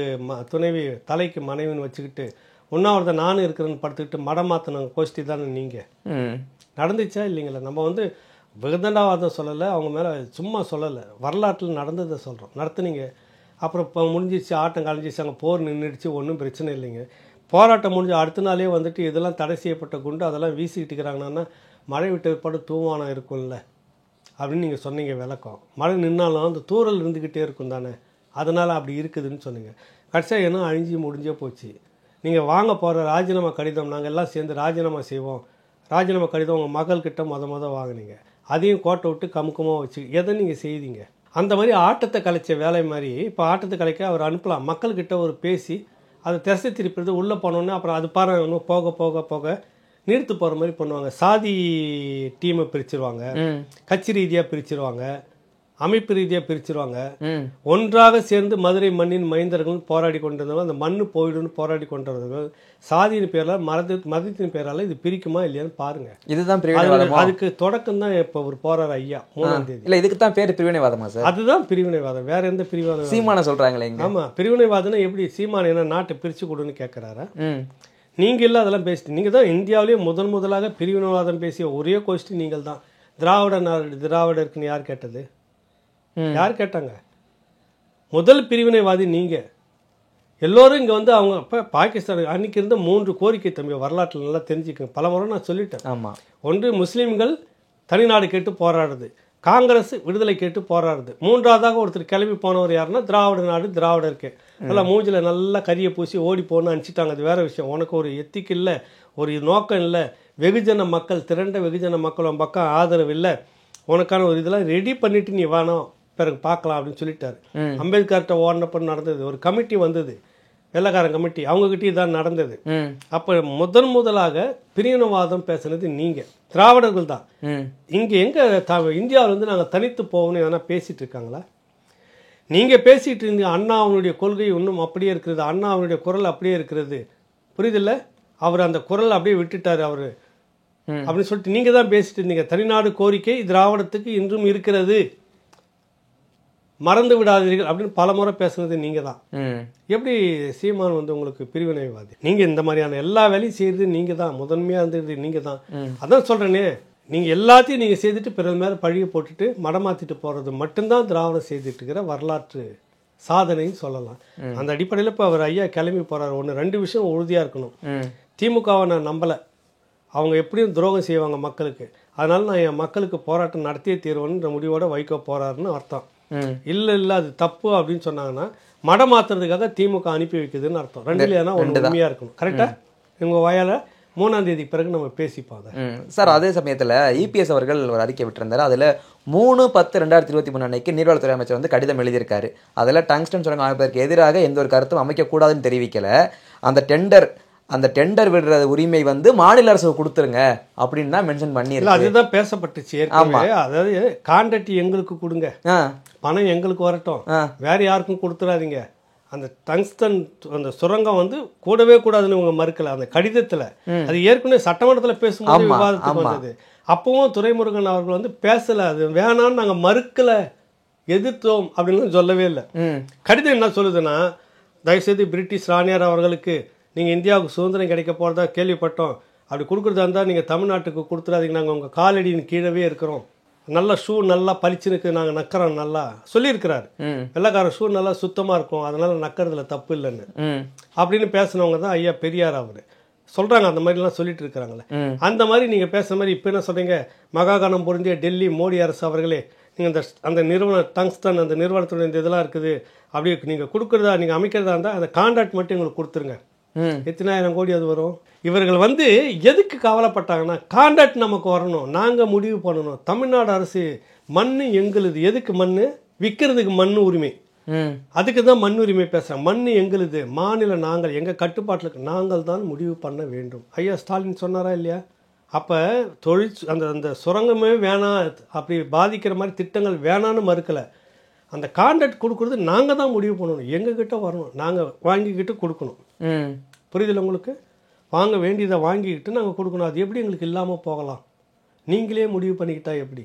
துணைவி, தலைக்கு மனைவின்னு வச்சுக்கிட்டு உண்ணாவிரத நானும் இருக்கிறேன்னு படுத்துக்கிட்டு மடம் மாற்றினாங்க கோஷ்டி தானே நீங்கள். நடந்துச்சா இல்லைங்களா? நம்ம வந்து விகதண்டாவாதம் சொல்லலை, அவங்க மேலே சும்மா சொல்லலை, வரலாற்றில் நடந்ததை சொல்கிறோம். நடத்துனீங்க. அப்புறம் இப்போ முடிஞ்சிச்சு, ஆட்டம் கலைஞ்சிச்சு, அங்கே போர் நின்றுடுச்சு, ஒன்றும் பிரச்சனை இல்லைங்க. போராட்டம் முடிஞ்சு அடுத்த நாளே வந்துட்டு இதெல்லாம் தடை செய்யப்பட்ட குண்டு அதெல்லாம் வீசிக்கிட்டு இருக்கிறாங்கன்னா மழை விட்டு ஏற்பாடு தூவானம் இருக்கும்ல அப்படின்னு நீங்கள் சொன்னீங்க. விளக்கம் மழை நின்னாலும் அந்த தூரல் இருந்துக்கிட்டே இருக்கும் தானே, அதனால் அப்படி இருக்குதுன்னு சொன்னீங்க. கடைசியாக என்ன அழிஞ்சு முடிஞ்சே போச்சு. நீங்கள் வாங்க போகிற ராஜினாமா கடிதம் நாங்கள் எல்லாம் சேர்ந்து ராஜினாமா செய்வோம், ராஜினாமா கடிதம் உங்கள் மகள்கிட்ட மொதல் வாங்கினீங்க. அதையும் கோட்டை விட்டு கமுக்கமாக வச்சு எதை நீங்கள் செய்தீங்க? அந்த மாதிரி ஆட்டத்தை கலைச்ச வேலை மாதிரி இப்போ ஆட்டத்தை கலைக்க அவர் அனுப்பலாம். மக்கள்கிட்ட ஒரு பேசி அதை திசை திருப்பிறது உள்ளே போனோன்னே அப்புறம் அது பாருங்க போக போக போக நீர்த்து போகிற மாதிரி பண்ணுவாங்க. சாதி டீமை பிரிச்சிருவாங்க, கட்சி ரீதியாக பிரிச்சிருவாங்க, அமைப்பு ரீதியாக பிரிச்சிருவாங்க. ஒன்றாக சேர்ந்து மதுரை மண்ணின் மைந்தர்கள் போராடி கொண்டிருந்தவங்க, அந்த மண்ணு போயிடுன்னு போராடி கொண்டிருந்தவர்கள் சாதியின் பேரால் மதத்தின் பேரால் இது பிரிக்குமா இல்லையான்னு பாருங்க. இதுதான் அதுக்கு தொடக்கம் தான் இப்போ ஒரு போராட ஐயா 3ஆம் தேதி. இல்லை இதுக்கு தான் பேர் பிரிவினைவாதமா சார்? அதுதான் பிரிவினைவாதம், வேற எந்த பிரிவினைவாதம்? சீமான சொல்றாங்களே. ஆமாம், பிரிவினைவாதம்னா எப்படி? சீமான என்ன நாட்டை பிரித்து கொடுன்னு கேட்குறாரா? நீங்கள் இல்லை அதெல்லாம் பேசிட்டு. நீங்கள் தான் இந்தியாவிலேயே முதலாக பிரிவினைவாதம் பேசிய ஒரே கோஷ்டி நீங்கள் தான். திராவிட இருக்குன்னு யார் கேட்டது? யார் கேட்டாங்க? முதல் பிரிவினைவாதி நீங்கள். எல்லோரும் இங்கே வந்து அவங்க இப்போ பாகிஸ்தான் அன்றைக்கி இருந்த 3 கோரிக்கை தம்பி வரலாற்றில் நல்லா தெரிஞ்சுக்கங்க. பல முறை நான் சொல்லிட்டேன். ஆமாம். ஒன்று முஸ்லீம்கள் தனிநாடு கேட்டு போராடுறது, காங்கிரஸ் விடுதலை கேட்டு போராடுறது, 3ஆவதாக ஒருத்தர் கிளம்பி போனவர் யாருன்னா திராவிட நாடு, திராவிடருக்கு நல்லா மூஞ்சில் நல்லா கரியை பூசி ஓடி போன்னு அனுப்பிச்சிட்டாங்க. அது வேறு விஷயம். உனக்கு ஒரு எத்திக்கு இல்லை, ஒரு நோக்கம் இல்லை, வெகுஜன மக்கள் திரண்ட வெகுஜன மக்கள் உன் பக்கம் ஆதரவு இல்லை, உனக்கான ஒரு இதெல்லாம் ரெடி பண்ணிவிட்டு நீ வேணும் பிறகு பார்க்கலாம் அப்படின்னு சொல்லிட்டாரு. அம்பேத்கர்கிட்ட ஓடினப்ப நடந்தது ஒரு கமிட்டி வந்தது, வெள்ளக்காரன் கமிட்டி அவங்ககிட்டயும் தான் நடந்தது. அப்போ முதலாக பிரிவினவாதம் பேசுனது நீங்கள் திராவிடர்கள் தான். இங்கே எங்கே இந்தியாவில் வந்து நாங்கள் தனித்து போகணும்னு எதனா பேசிகிட்டு இருக்காங்களா? நீங்கள் பேசிகிட்டு இருந்தீங்க அண்ணாவுடைய கொள்கை இன்னும் அப்படியே இருக்கிறது, அண்ணாவுடைய குரல் அப்படியே இருக்கிறது, புரியுதில்ல? அவர் அந்த குரல் அப்படியே விட்டுட்டார் அவர் அப்படின்னு சொல்லிட்டு நீங்கள் தான் பேசிட்டு இருந்தீங்க. தனிநாடு கோரிக்கை திராவிடத்துக்கு இன்றும் இருக்கிறது, மறந்து விடாதீர்கள் அப்படின்னு பல முறை பேசுனது நீங்கள் தான். எப்படி சீமான் வந்து உங்களுக்கு பிரிவினைவாதி? நீங்கள் இந்த மாதிரியான எல்லா வேலையும் செய்கிறது நீங்கள் தான், முதன்மையாக இருந்தது நீங்கள் தான். அதான் சொல்கிறேனே, நீங்கள் எல்லாத்தையும் நீங்கள் செய்துட்டு பிறகு மேலே பழியை போட்டுட்டு மடமாற்றிட்டு போகிறது மட்டும்தான் திராவிடம் செய்துட்டு இருக்கிற வரலாற்று சாதனைன்னு சொல்லலாம். அந்த அடிப்படையில் இப்போ அவர் ஐயா கிளம்பி போகிறார். ஒன்று 2 விஷயம் உறுதியாக இருக்கணும். திமுகவை நான் நம்பலை, அவங்க எப்படியும் துரோகம் செய்வாங்க மக்களுக்கு, அதனால நான் என் மக்களுக்கு போராட்டம் நடத்தியே தீர்வேன்னு முடிவோட வைக்க போகிறாருன்னு அர்த்தம். இல்லை அது தப்பு அப்படின்னு சொன்னாங்கன்னா மடமாத்துறதுக்காக திமுக அனுப்பி வைக்குதுன்னு அர்த்தம். 2ல ஏன்னா ஒன்று உண்மையாக இருக்கணும். கரெக்டாக உங்கள் வாயால் 3ஆம் தேதி பிறகு நம்ம பேசிப்பாங்க சார். அதே சமயத்தில் இபிஎஸ் அவர்கள் ஒரு அறிக்கை விட்டிருந்தாரு. அதில் 3/10/2023 அன்னைக்கு நீர்வளத்துறை அமைச்சர் வந்து கடிதம் எழுதியிருக்காரு. அதில் டங்ஸ்டன் சுரங்கம் அமைப்பதற்கு எதிராக எந்த ஒரு கருத்தும் அமைக்கக்கூடாதுன்னு தெரிவிக்கல. அந்த டெண்டர் விடுற உரிமை வந்து மாநில அரசு கொடுத்துருங்க அப்படின்னு தான் மென்ஷன் பண்ணிருக்கு. அதுதான் பேசப்பட்டுச்சு. அதாவது கான்ட்ராக்ட் எங்களுக்கு கொடுங்க, பணம் எங்களுக்கு வரட்டும், வேற யாருக்கும் கொடுத்துடாதீங்க. அந்த டங்ஸ்டன் அந்த சுரங்கம் வந்து கூடவே கூடாதுன்னு இவங்க மறுக்கல அந்த கடிதத்துல. அது ஏற்கனவே சட்டமன்றத்தில் பேசும்போது விவாதத்துக்கு வந்தது. அப்பவும் துரைமுருகன் அவர்கள் வந்து பேசல, அது வேணான்னு நாங்க மறுக்கல, எதிர்த்தோம் அப்படின்னு சொல்லவே இல்லை. கடிதம் என்ன சொல்லுதுன்னா, தயவுசெய்து பிரிட்டிஷ் ராணியார் அவர்களுக்கு நீங்கள் இந்தியாவுக்கு சுதந்திரம் கிடைக்க போகிறதா கேள்விப்பட்டோம், அப்படி கொடுக்குறதா இருந்தால் நீங்கள் தமிழ்நாட்டுக்கு கொடுத்துடாதீங்க, நாங்கள் உங்கள் காலடியின் கீழவே இருக்கிறோம், நல்ல ஷூ நல்லா பளிச்சுனுக்கு நாங்கள் நக்கிறோம் நல்லா சொல்லியிருக்கிறாரு. வெள்ளக்கார ஷூ நல்லா சுத்தமாக இருக்கும், அதனால நக்கிறதுல தப்பு இல்லைன்னு அப்படின்னு பேசினவங்க தான் ஐயா பெரியார். அவர் சொல்கிறாங்க அந்த மாதிரிலாம் சொல்லிட்டு இருக்கிறாங்களே. அந்த மாதிரி நீங்கள் பேசுகிற மாதிரி இப்போ என்ன சொல்கிறீங்க, மகாகணம் பொருந்திய டெல்லி மோடி அரசு அவர்களே, நீங்கள் அந்த நிறுவனம் டங்ஸ்டன் அந்த நிறுவனத்துடைய இந்த இதெல்லாம் இருக்குது, அப்படி நீங்கள் கொடுக்குறதா நீங்கள் அமைக்கிறதா இருந்தால் அந்த கான்ட்ராக்ட் மட்டும் எங்களுக்கு கொடுத்துருங்க. எத்தனை ஆயிரம் கோடி அது வரும்? இவர்கள் வந்து எதுக்கு கவலைப்பட்டாங்கன்னா, கான்ட்ராக்ட் நமக்கு வரணும், நாங்கள் முடிவு பண்ணணும். தமிழ்நாடு அரசு மண்ணு எங்களுது, எதுக்கு மண்ணு விற்கிறதுக்கு மண்ணு உரிமை, அதுக்கு தான் மண் உரிமை பேசுகிறேன். மண்ணு எங்களுது, மாநில நாங்கள், எங்கள் கட்டுப்பாட்டில் நாங்கள் தான் முடிவு பண்ண வேண்டும். ஐயா ஸ்டாலின் சொன்னாரா இல்லையா? அப்போ அந்த சுரங்கமே வேணாம், அப்படி பாதிக்கிற மாதிரி திட்டங்கள் வேணான்னு மறுக்கலை. அந்த கான்ட்ராக்ட் கொடுக்குறது நாங்கள் தான் முடிவு பண்ணணும், எங்ககிட்ட வரணும், நாங்கள் வாங்கிக்கிட்டு கொடுக்கணும். புரியுதில்ல உங்களுக்கு? வாங்க வேண்டியதை வாங்கிக்கிட்டு நாங்கள் கொடுக்கணும். அது எப்படி எங்களுக்கு இல்லாமல் போகலாம்? நீங்களே முடிவு பண்ணிக்கிட்டா எப்படி?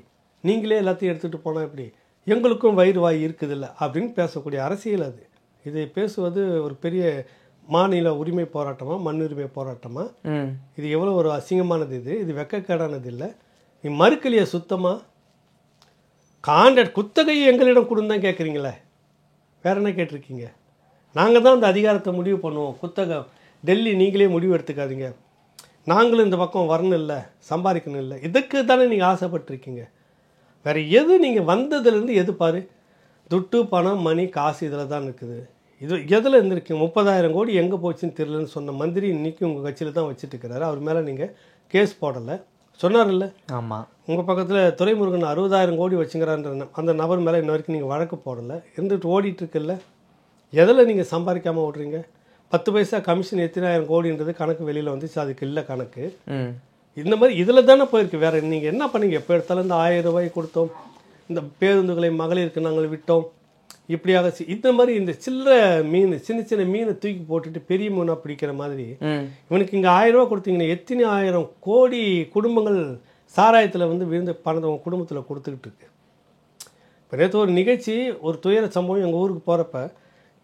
நீங்களே எல்லாத்தையும் எடுத்துகிட்டு போனால் எப்படி? எங்களுக்கும் வயிறு வாய் இருக்குதில்ல அப்படின்னு பேசக்கூடிய அரசியல் அது. இதை பேசுவது ஒரு பெரிய மாநில உரிமை போராட்டமா, மண் உரிமை போராட்டமா? இது எவ்வளோ ஒரு அசிங்கமானது, இது வெக்கக்கேடானது இல்லை. நீ மறுக்கலையே சுத்தமாக. கான்ட்ராக்ட் குத்தகையை எங்களிடம் கொடுன்னு தான் கேட்குறீங்களே, வேற என்ன கேட்டிருக்கீங்க? நாங்கள் தான் அந்த அதிகாரத்தை முடிவு பண்ணுவோம். குத்தகை டெல்லி நீங்களே முடிவு எடுத்துக்காதீங்க, நாங்களும் இந்த பக்கம் வரணும் இல்லை, சம்பாதிக்கணும் இல்லை, இதுக்கு தானே நீங்கள் ஆசைப்பட்டிருக்கீங்க. வேறு எது நீங்கள் வந்ததுலேருந்து எது பாரு, துட்டு பணம் மணி காசு இதில் தான் இருக்குது. இது எதில் இருந்திருக்கீங்க? 30,000 கோடி எங்கே போச்சுன்னு தெரியலன்னு சொன்ன மந்திரி இன்றைக்கி உங்கள் கட்சியில் தான் வச்சுட்டு இருக்கிறாரு. அவர் மேலே நீங்கள் கேஸ் போடலை சொன்னார்ல? ஆமாம். உங்கள் பக்கத்தில் துரைமுருகன் 60,000 கோடி வச்சுங்கிறான்ற அந்த நபர் மேலே இன்ன வரைக்கும் நீங்கள் வழக்கு போடலை, இருந்துட்டு ஓடிட்டுருக்குல்ல. எதில் நீங்கள் சம்பாதிக்காமல் ஓடுறீங்க? 10 பைசா கமிஷன் எத்தனை ஆயிரம் கோடின்றது கணக்கு வெளியில் வந்துச்சு, அதுக்கு இல்லை கணக்கு. இந்த மாதிரி இதில் தானே போயிருக்கு. வேறு நீங்கள் என்ன பண்ணீங்க? எப்போ எடுத்தாலும் இந்த 1000 ரூபாய் கொடுத்தோம், இந்த பேருந்துகளை மகளிருக்கு நாங்கள் விட்டோம், இப்படியாக இந்த மாதிரி இந்த சில்லற மீன், சின்ன சின்ன மீனை தூக்கி போட்டுட்டு பெரிய மீனாக பிடிக்கிற மாதிரி இவனுக்கு இங்கே 1000 ரூபா கொடுத்தீங்கன்னா எத்தனை 1000 கோடி குடும்பங்கள் சாராயத்தில் வந்து விழுந்த பணத்தை உங்கள் குடும்பத்தில் கொடுத்துக்கிட்டு இருக்கு. இப்போ நேற்று ஒரு நிகழ்ச்சி, ஒரு துயர சம்பவம். எங்கள் ஊருக்கு போகிறப்ப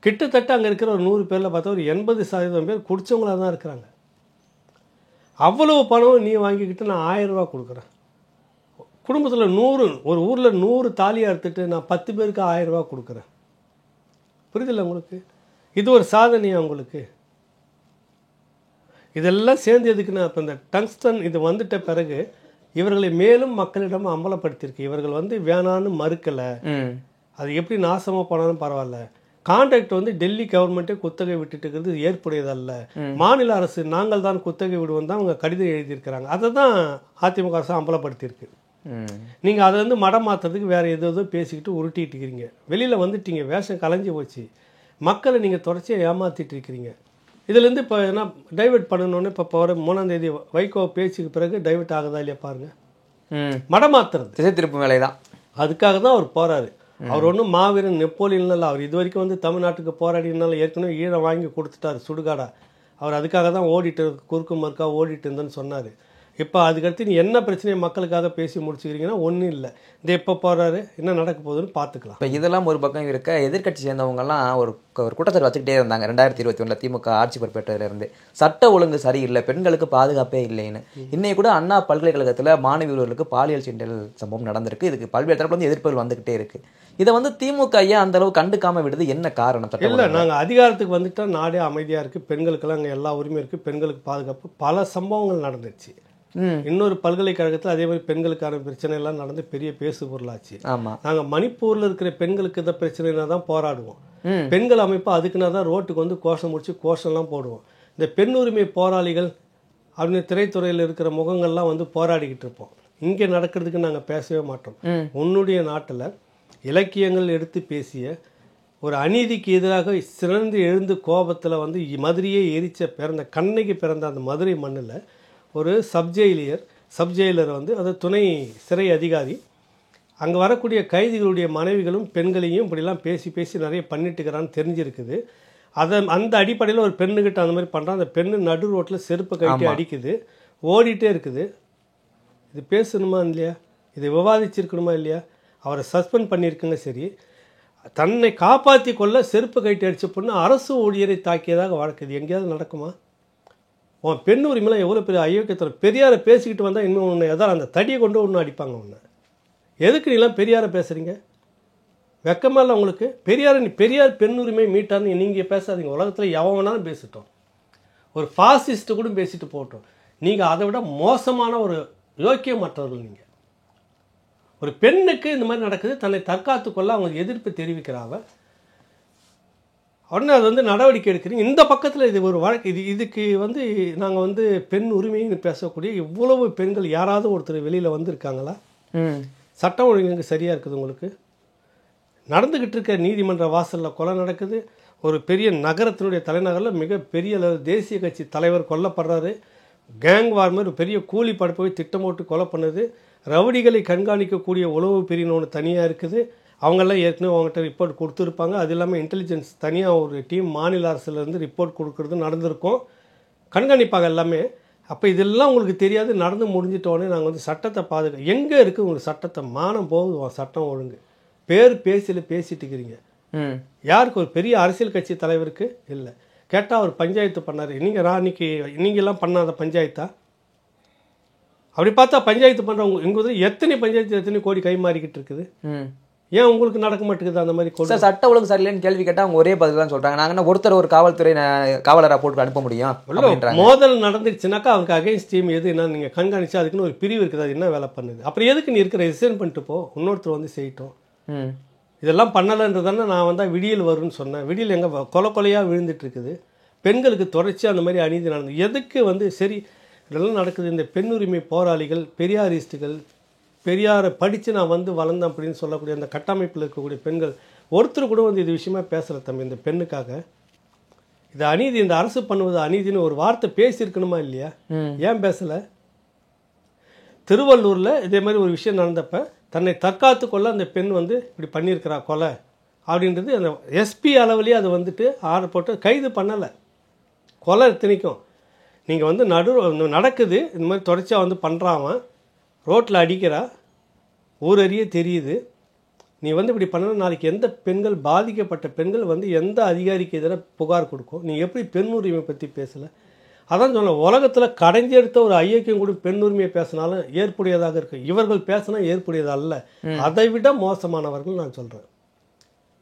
கிட்டத்தட்ட அங்கே இருக்கிற ஒரு 100 பேரில் பார்த்தா ஒரு 80% பேர் குடித்தவங்களாக தான் இருக்கிறாங்க. அவ்வளோ பணம் நீ வாங்கிக்கிட்டு நான் 1000 ரூபா கொடுக்குறேன். குடும்பத்தில் 100, ஒரு ஊரில் 100 தாலியாக எடுத்துட்டு நான் 10 பேருக்கு 1000 ரூபா கொடுக்குறேன். புரியுதில்ல உங்களுக்கு? இது ஒரு சாதனையா உங்களுக்கு? இதெல்லாம் சேர்ந்து எதுக்குன்னா, இப்போ இந்த டங்ஸ்டன் இது வந்துட்ட பிறகு இவர்களை மேலும் மக்களிடம் அம்பலப்படுத்தியிருக்கு. இவர்கள் வந்து வேணான்னு மறுக்கலை, அது எப்படி நாசமாக போனாலும் பரவாயில்ல, கான்ட்ராக்ட் வந்து டெல்லி கவர்மெண்ட்டே குத்தகை விட்டுட்டு இருக்கிறது ஏற்புடையதல்ல, மாநில அரசு நாங்கள் தான் குத்தகை விடுவோம் தான் அவங்க கடிதம் எழுதியிருக்கிறாங்க. அதை தான் அதிமுக அரசு அம்பலப்படுத்தியிருக்கு. நீங்கள் அதை வந்து மடம் மாற்றுறதுக்கு வேறு எதோ பேசிக்கிட்டு உருட்டிகிட்டு இருக்கிறீங்க. வெளியில் வந்துட்டீங்க, வேஷம் கலைஞ்சி போச்சு. மக்களை நீங்கள் தொடர்ச்சியாக ஏமாற்றிட்டு இருக்கிறீங்க. இதுலேருந்து இப்போ என்ன டைவெர்ட் பண்ணணுன்னு இப்போ போகிற 3ஆம் தேதி வைகோ பேச்சுக்கு பிறகு டைவெர்ட் ஆகுதா இல்லையா பாருங்கள். மடமாத்துறது திசை திருப்பு வேலை தான். அதுக்காக தான் அவர் போகிறாரு. அவர் ஒன்றும் மாவீரன் நெப்போலியன் இல்லை. அவர் இது வரைக்கும் வந்து தமிழ்நாட்டுக்கு போராடினால ஏற்கனவே ஈழம் வாங்கி கொடுத்துட்டார் சுடுகாடா. அவர் அதுக்காக தான் ஓடிட்டு குறுக்கு மறுக்கா ஓடிட்டு இருந்தேன்னு சொன்னார். இப்போ அதுக்கடுத்து நீ என்ன பிரச்சனையை மக்களுக்காக பேசி முடிச்சுக்கிறீங்கன்னா ஒன்றும் இல்லை. இந்த எப்போ போகிறாரு, என்ன நடக்க போகுதுன்னு பார்த்துக்கலாம். இப்போ இதெல்லாம் ஒரு பக்கம் இருக்க, எதிர்க்கட்சி சேர்ந்தவங்கலாம் ஒரு குற்றச்சாட்டு வச்சுக்கிட்டே இருந்தாங்க 2021 திமுக ஆட்சி பொறுப்பேற்றதுலேருந்து. சட்ட ஒழுங்கு சரியில்லை, பெண்களுக்கு பாதுகாப்பே இல்லைன்னு. இன்னைக்கு கூட அண்ணா பல்கலைக்கழகத்தில் மாணவியர்களுக்கு பாலியல் சீண்டல் சம்பவம் நடந்திருக்கு. இதுக்கு பல்வேறு தரப்புல வந்து எதிர்ப்புகள் வந்துகிட்டே இருக்கு. இதை வந்து திமுக ஏன் அந்த அளவு கண்டுக்காம விடுது, என்ன காரணம்? இல்லை, நாங்கள் அதிகாரத்துக்கு வந்துட்டால் நாடே அமைதியாக இருக்குது, பெண்களுக்கெல்லாம் அங்கே எல்லா உரிமையும் இருக்குது, பெண்களுக்கு பாதுகாப்பு. பல சம்பவங்கள் நடந்துச்சு. இன்னொரு பல்கலைக்கழகத்தில் அதே மாதிரி பெண்களுக்கான பிரச்சனை எல்லாம் நடந்து பெரிய பேசு பொருளாச்சு. நாங்கள் மணிப்பூரில் இருக்கிற பெண்களுக்கு இந்த பிரச்சனைனா தான் போராடுவோம். பெண்கள் அமைப்பு அதுக்குன்னா தான் ரோட்டுக்கு வந்து கோஷம் முடிச்சு கோஷம்லாம் போடுவோம். இந்த பெண் உரிமை போராளிகள் அப்படின்னு திரைத்துறையில் இருக்கிற முகங்கள்லாம் வந்து போராடிக்கிட்டு இருப்போம். இங்கே நடக்கிறதுக்கு நாங்கள் பேசவே மாட்டோம். உன்னுடைய நாட்டில் இலக்கியங்கள் எடுத்து பேசிய ஒரு அநீதிக்கு எதிராக சிறந்து எழுந்து கோபத்தில் வந்து மதுரையே எரிச்ச பிறந்த கண்ணைக்கு பிறந்த அந்த மதுரை மண்ணில் ஒரு சப்ஜெயிலர் வந்து அது துணை சிறை அதிகாரி, அங்கே வரக்கூடிய கைதிகளுடைய மனைவிகளும் பெண்களையும் இப்படிலாம் பேசி பேசி நிறைய பண்ணிட்டுக்கிறான்னு தெரிஞ்சிருக்குது. அந்த அடிப்படையில் ஒரு பெண்ணுக்கிட்ட அந்த மாதிரி பண்ணுறான். அந்த பெண்ணு நடு ரோட்டில் செருப்பு கட்டி அடிக்குது, ஓடிட்டே இருக்குது. இது பேசணுமா இல்லையா, இதை விவாதிச்சிருக்கணுமா இல்லையா? அவரை சஸ்பெண்ட் பண்ணியிருக்குங்க. சரி, தன்னை காப்பாற்றி கொள்ள செருப்பு கட்டி அடித்த பொண்ணு அரசு ஊழியரை தாக்கியதாக வழக்குது. எங்கேயாவது நடக்குமா? உன் பெண் உரிமைலாம் எவ்வளோ பெரிய அயோக்கியத்தோட பெரியாரை பேசிக்கிட்டு வந்தால் இன்னும் ஒன்று எதாவது அந்த தடியை கொண்டு ஒன்று அடிப்பாங்க. ஒன்று எதுக்கு நீலாம் பெரியாரை பேசுகிறீங்க? வெக்கமா இல்லை உங்களுக்கு? பெரியார் பெண் உரிமை மீட்டார்னு நீங்கள் பேசாதீங்க. உலகத்தில் எவன் வேணாலும் பேசிட்டோம், ஒரு ஃபாசிஸ்ட்டு கூட பேசிட்டு போட்டோம். நீங்கள் அதை விட மோசமான ஒரு யோக்கியமற்றவர்கள். நீங்கள் ஒரு பெண்ணுக்கு இந்த மாதிரி நடக்குது, தன்னை தற்காத்து கொள்ள அவங்க எதிர்ப்பு தெரிவிக்கிறாங்க. உடனே அது வந்து நடவடிக்கை எடுக்கிறீங்க. இந்த பக்கத்தில் இது ஒரு வழக்கு. இதுக்கு வந்து நாங்கள் வந்து பெண் உரிமைன்னு பேசக்கூடிய இவ்வளவு பெண்கள் யாராவது ஒருத்தர் வெளியில் வந்திருக்காங்களா? சட்டம் ஒழுங்கு சரியாக இருக்குது உங்களுக்கு? நடந்துக்கிட்டு இருக்க நீதிமன்ற வாசலில் கொலை நடக்குது. ஒரு பெரிய நகரத்தினுடைய தலைநகரில் மிகப்பெரிய தேசிய கட்சி தலைவர் கொல்லப்படுறாரு. கேங் வார் மாதிரி பெரிய கூலி படப்போய் திட்டம் போட்டு கொலை பண்ணுது. ரவுடிகளை கண்காணிக்கக்கூடிய உளவு பிரிவின் ஒன்று தனியாக இருக்குது. அவங்கெல்லாம் ஏற்கனவே அவங்ககிட்ட ரிப்போர்ட் கொடுத்துருப்பாங்க. அது இல்லாமல் இன்டெலிஜென்ஸ் தனியாக ஒரு டீம் மாநில அரசுலேருந்து ரிப்போர்ட் கொடுக்குறது நடந்திருக்கும், கண்காணிப்பாங்க எல்லாமே. அப்போ இதெல்லாம் உங்களுக்கு தெரியாது. நடந்து முடிஞ்சிட்டோடனே நாங்கள் வந்து சட்டத்தை பாதுகாக்க எங்கே இருக்குது உங்களுக்கு சட்டத்தை? மானம் போகுது சட்டம் ஒழுங்கு. பேசிட்டு இருக்கிறீங்க. யாருக்கு? ஒரு பெரிய அரசியல் கட்சி தலைவருக்கு இல்லை. கேட்டால் அவர் பஞ்சாயத்து பண்ணார். நீங்கள்லாம் பண்ணாத பஞ்சாயத்தா? அப்படி பார்த்தா பஞ்சாயத்து பண்ணுறவங்க எங்கள் எத்தனை பஞ்சாயத்து எத்தனை கோடி கை மாறிக்கிட்டு இருக்குது. ஏன் உங்களுக்கு நடக்க மாட்டேங்குது அந்த மாதிரி? சட்ட ஒழுங்கு சரியில்லைன்னு கேள்வி கேட்டால் அவங்க ஒரே பதில் தான் சொல்கிறாங்க. நாங்கள் ஒருத்தர் ஒரு காவல்துறை காவலராக போட்டு அனுப்ப முடியும். மோதல் நடந்துருச்சுனாக்கா அவருக்கு அகைன்ஸ்ட் டீம் எது என்ன நீங்கள் கண்காணிச்சு அதுக்குன்னு ஒரு பிரிவு இருக்குது. அது என்ன வேலை பண்ணுது? அப்புறம் எதுக்கு நீ இருக்கிற ரிசைன் பண்ணிட்டு போ, இன்னொருத்தர் வந்து செய்யட்டும். இதெல்லாம் பண்ணலைன்றதானே நான் வந்தால் விடியல் வரும்னு சொன்னேன். விடியல் எங்கே கொலையாக விழுந்துட்டு இருக்குது. பெண்களுக்கு தொடர்ச்சி அந்த மாதிரி அநீதி நடந்தது. எதுக்கு வந்து சரி இதெல்லாம் நடக்குது? இந்த பெண் உரிமை போராளிகள், பெரியாரிஸ்டுகள், பெரியாரை படித்து நான் வந்து வளர்ந்தேன் அப்படின்னு சொல்லக்கூடிய அந்த கட்டமைப்பில் இருக்கக்கூடிய பெண்கள் ஒருத்தர் கூட வந்து இது விஷயமா பேசலை. தம்பி, இந்த பெண்ணுக்காக இது அநீதி, இந்த அரசு பண்ணுவது அநீதினு ஒரு வார்த்தை பேசியிருக்கணுமா இல்லையா? ஏன் பேசலை? திருவள்ளூரில் இதே மாதிரி ஒரு விஷயம் நடந்தப்ப தன்னை தற்காத்து கொள்ள அந்த பெண் வந்து இப்படி பண்ணியிருக்கிறா கொலை அப்படின்றது அந்த எஸ்பி அளவுலேயே அது வந்துட்டு ஆர்டர் போட்டு கைது பண்ணலை. கொலை இத்தனைக்கும் நீங்கள் வந்து நடக்குது இந்த மாதிரி தொடர்ச்சியாக வந்து பண்ணுறான், ரோட்டில் அடிக்கிறா, ஊரறிய தெரியுது. நீ வந்து இப்படி பண்ணணும், நாளைக்கு எந்த பெண்கள் பாதிக்கப்பட்ட பெண்கள் வந்து எந்த அதிகாரிக்கு எதிராக புகார் கொடுக்கும்? நீ எப்படி பெண் உரிமை பற்றி பேசலை? அதான் சொன்ன உலகத்தில் கடைஞ்செடுத்த ஒரு ஐக்கியம் கூட பெண் உரிமையை பேசினாலும் ஏற்புடையதாக இருக்குது. இவர்கள் பேசினா ஏற்புடையது அல்ல, அதை விட மோசமானவர்கள் நான் சொல்கிறேன்.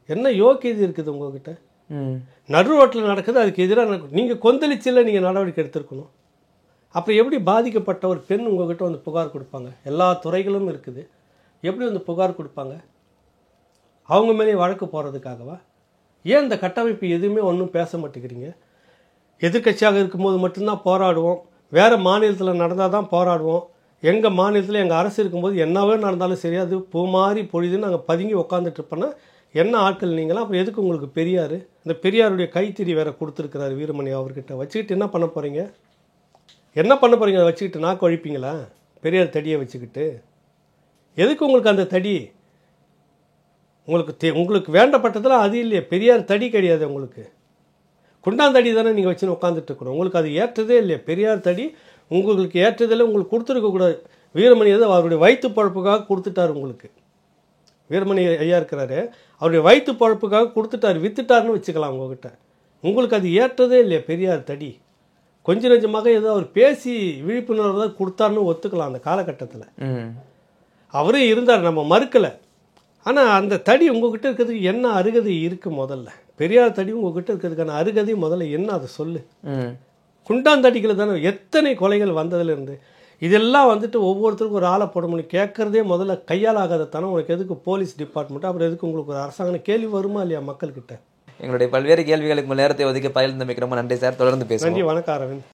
என்ன யோக்கியது இருக்குது உங்ககிட்ட? நடு ரோட்டில் நடக்குது, அதுக்கு எதிராக நீங்கள் கொந்தளிச்சில் நீங்கள் நடவடிக்கை எடுத்திருக்கணும். அப்புறம் எப்படி பாதிக்கப்பட்ட ஒரு பெண் உங்ககிட்ட வந்து புகார் கொடுப்பாங்க? எல்லா துறைகளும் இருக்குது, எப்படி வந்து புகார் கொடுப்பாங்க? அவங்க மேலே வழக்கு போகிறதுக்காகவா? ஏன் இந்த கட்டமைப்பு எதுவுமே ஒன்றும் பேச மாட்டேங்கிறீங்க? எதிர்கட்சியாக இருக்கும்போது மட்டும்தான் போராடுவோம், வேறு மாநிலத்தில் நடந்தால் தான் போராடுவோம். எங்கள் மாநிலத்தில் எங்கள் அரசு இருக்கும்போது என்னவே நடந்தாலும் சரி அது பூ மாறி பொழுதுன்னு நாங்கள் பதுங்கி உட்காந்துட்டு இருப்போன்னா என்ன ஆட்கள் நீங்களாம், அப்புறம் எதுக்கு உங்களுக்கு பெரியார்? இந்த பெரியாருடைய கைத்திரி வேற கொடுத்துருக்கிறாரு வீரமணி அவர்கிட்ட. வச்சுக்கிட்டு என்ன பண்ண போகிறீங்க? என்ன பண்ண போகிறீங்க? அதை வச்சுக்கிட்டு நாக்கு ஒழிப்பீங்களா? பெரியார் தடியை வச்சுக்கிட்டு எதுக்கு உங்களுக்கு அந்த தடி? உங்களுக்கு வேண்டப்பட்டதெல்லாம் அது இல்லையே. பெரியார் தடி கிடையாது உங்களுக்கு. குண்டாந்தடி தானே நீங்கள் வச்சுன்னு உட்காந்துட்டு இருக்கணும். உங்களுக்கு அது ஏற்றதே இல்லையா? பெரியார் தடி உங்களுக்கு ஏற்றதில்லை, உங்களுக்கு கொடுத்துருக்கக்கூடாது. வீரமணி எது அவருடைய வயிற்று பழப்புக்காக கொடுத்துட்டார் உங்களுக்கு. வீரமணி ஐயா இருக்கிறாரு, அவருடைய வயிற்று பழப்புக்காக கொடுத்துட்டார், வித்துட்டாருன்னு வச்சுக்கலாம் உங்ககிட்ட. உங்களுக்கு அது ஏற்றதே இல்லையா பெரியார் தடி? கொஞ்சம் நெஞ்சமாக ஏதோ அவர் பேசி விழிப்புணர்வு தான் கொடுத்தாருன்னு ஒத்துக்கலாம் அந்த காலகட்டத்தில். அவரே இருந்தார், நம்ம மறுக்கலை. ஆனால் அந்த தடி உங்ககிட்ட இருக்கிறதுக்கு என்ன அருகதை இருக்குது? முதல்ல பெரியார் தடி உங்ககிட்ட இருக்கிறதுக்கான அருகதை முதல்ல என்ன, அதை சொல்லு. குண்டாந்தடிகள் தானே எத்தனை கொலைகள் வந்ததுலேருந்து இதெல்லாம் வந்துட்டு ஒவ்வொருத்தருக்கும் ஒரு ஆளை போட முடியும். கேட்குறதே முதல்ல கையால் ஆகாத தானே. உனக்கு எதுக்கு போலீஸ் டிபார்ட்மெண்ட்டு? அப்புறம் எதுக்கு உங்களுக்கு ஒரு அரசாங்கம்? கேள்வி வருமா இல்லையா மக்கள்கிட்ட? எங்களுடைய பல்வேறு கேள்விகளுக்கு நேரத்தை ஒதுக்கி பகிர்ந்தமைக்கு ரொம்ப நன்றி சார். தொடர்ந்து பேசுவோம். நன்றி, வணக்கம் அரவிந்த்.